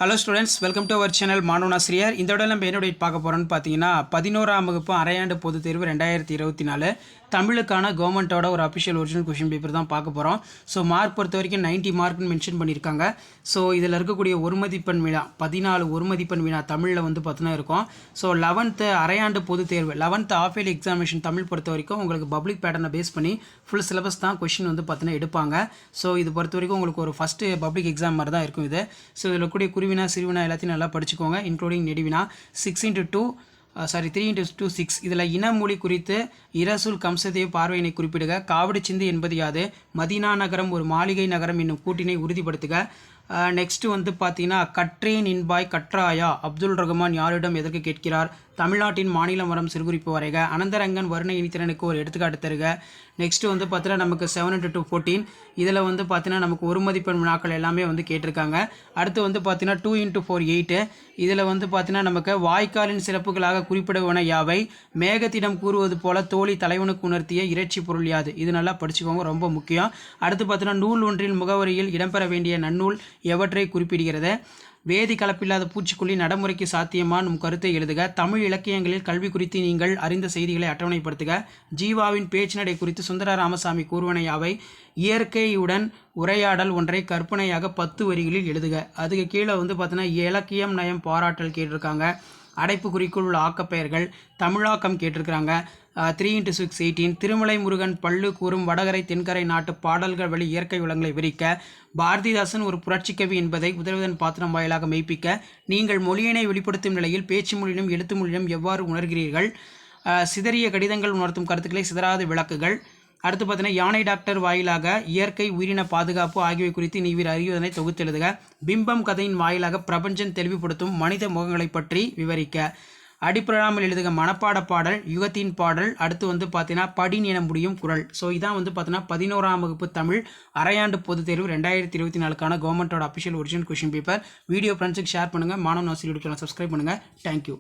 Hello students, welcome to our channel மாணவனாசிரியர். இந்த விட நம்ம என்ன பார்க்க போகிறோம்னு பார்த்தீங்கன்னா 11ஆம் வகுப்பு அரையாண்டு பொதுத் தேர்வு 2024 தமிழுக்கான கவர்மெண்ட்டோட ஒரு அஃபிஷியல் ஒரிஜினல் கொஷின் பேப்பர் தான் பார்க்க போகிறோம். ஸோ மார்க் பொறுத்த வரைக்கும் 90 மார்க்னு மென்ஷன் பண்ணியிருக்காங்க. ஸோ இதில் இருக்கக்கூடிய ஒரு மதிப்பெண் வினா 14 ஒரு மதிப்பெண் வினா தமிழில் வந்து பார்த்தீங்கன்னா இருக்கும். ஸோ 11th அரையாண்டு பொதுத் தேர்வு 11th half yearly examination Tamil பொறுத்த வரைக்கும் உங்களுக்கு பப்ளிக் பேட்டர்னை பேஸ் பண்ணி ஃபுல் சிலபஸ் தான் கொஷின் வந்து பார்த்தீங்கன்னா எடுப்பாங்க. ஸோ இது பொறுத்த வரைக்கும் உங்களுக்கு ஒரு ஃபஸ்ட்டு பப்ளிக் எக்ஸாம் மாதிரி தான் இருக்கும் இது. ஸோ இதில் கூடிய குருவினா சிறுவினா எல்லாத்தையும் நல்லா படிச்சுக்கோங்க, இன்க்ளூடிங் நெடுவினா. 3 into 2 6. இதில் இனமொழி குறித்து இரசூல் கம்சதேவ் பார்வையினை குறிப்பிடுக. காவடி சிந்து என்பது யாது? மதீனா நகரம் ஒரு மாளிகை நகரம் என்னும் கூட்டினை உறுதிப்படுத்துக. நெக்ஸ்ட் வந்து பார்த்தீங்கன்னா கற்றேன் இன்பாய் கற்றாயா அப்துல் ரகுமான் யாரிடம் எதற்கு கேட்கிறார்? தமிழ்நாட்டின் மாநில மரம் சிறுகுறிப்பு வரைக. அனந்தரங்கன் வருண இனித்திறனுக்கு ஒரு எடுத்துக்காட்டு தருக. நெக்ஸ்ட் வந்து பார்த்தீங்கன்னா நமக்கு 7 into 2 14. இதில் வந்து பார்த்தீங்கன்னா நமக்கு ஒரு மதிப்பெண் வினாக்கள் எல்லாமே வந்து கேட்டிருக்காங்க. அடுத்து வந்து பார்த்தீங்கன்னா 2 into 4 8. இதில் வந்து பார்த்தீங்கன்னா நமக்கு வாய்க்காலின் சிறப்புகளாக குறிப்பிடுவன யாவை? மேகத்திடம் கூறுவது போல தோழி தலைவனுக்கு உணர்த்திய இறைச்சி பொருள் யாது? இது நல்லா படிச்சுக்கோங்க, ரொம்ப முக்கியம். அடுத்து பார்த்தீங்கன்னா நூல் ஒன்றின் முகவரியில் இடம்பெற வேண்டிய நன்னூல் எவற்றை குறிப்பிடுகிறது? வேதி கலப்பில்லாத பூச்சிக்கொல்லி நடைமுறைக்கு சாத்தியமா நம் கருத்தை எழுதுக. தமிழ் இலக்கியங்களில் கல்வி குறித்து நீங்கள் அறிந்த செய்திகளை அட்டவணைப்படுத்துக. ஜீவாவின் பேச்சு நடை குறித்து சுந்தர ராமசாமி கூறுவன யாவை? இயற்கையுடன் உரையாடல் ஒன்றை கற்பனையாக 10 வரிகளில் எழுதுக. அதுக்கு கீழே வந்து பார்த்தீங்கன்னா இலக்கியம் நயம் பாராட்டல் கேட்டிருக்காங்க. அடைப்பு குறிக்குள் உள்ள ஆக்கப்பெயர்கள் தமிழாக்கம் கேட்டிருக்கிறாங்க. 3 into 6 18. திருமலை முருகன் பல்லு கூறும் வடகரை தென்கரை நாட்டு பாடல்கள் வழி இயற்கை வளங்களை விரிக்க. பாரதிதாசன் ஒரு புரட்சிக்கவி என்பதை உதவிதன் பாத்திரம் வாயிலாக மெய்ப்பிக்க. நீங்கள் மொழியினை வெளிப்படுத்தும் நிலையில் பேச்சு மொழியிலும் எழுத்து மொழியிலும் எவ்வாறு உணர்கிறீர்கள்? சிதறிய கடிதங்கள் உணர்த்தும் கருத்துக்களை சிதறாத விளக்குகள். அடுத்து பார்த்தீங்கன்னா யானை டாக்டர் வாயிலாக இயற்கை உயிரின பாதுகாப்பு ஆகியவை குறித்து நீவிர் அறிவதனை தொகுத்தெழுதுக. பிம்பம் கதையின் வாயிலாக பிரபஞ்சம் தெளிவுபடுத்தும் மனித முகங்களை பற்றி விவரிக்க. அடிப்படாமல் எழுதுக. மனப்பாட பாடல் யுகத்தின் பாடல். அடுத்து வந்து பார்த்தீங்கன்னா படின் என முடியும் குரல். ஸோ இதான் வந்து பார்த்தீங்கன்னா 11ஆம் வகுப்பு தமிழ் அரையாண்டு பொதுத் தேர்வு 2024 கவர்மெண்ட்டோட official original question paper. Video ஃப்ரெண்ட்ஸுக்கு ஷேர் பண்ணுங்கள், மாணவன் ஆசிரியர் சப்ஸ்கிரைப் பண்ணுங்கள். தேங்க்யூ.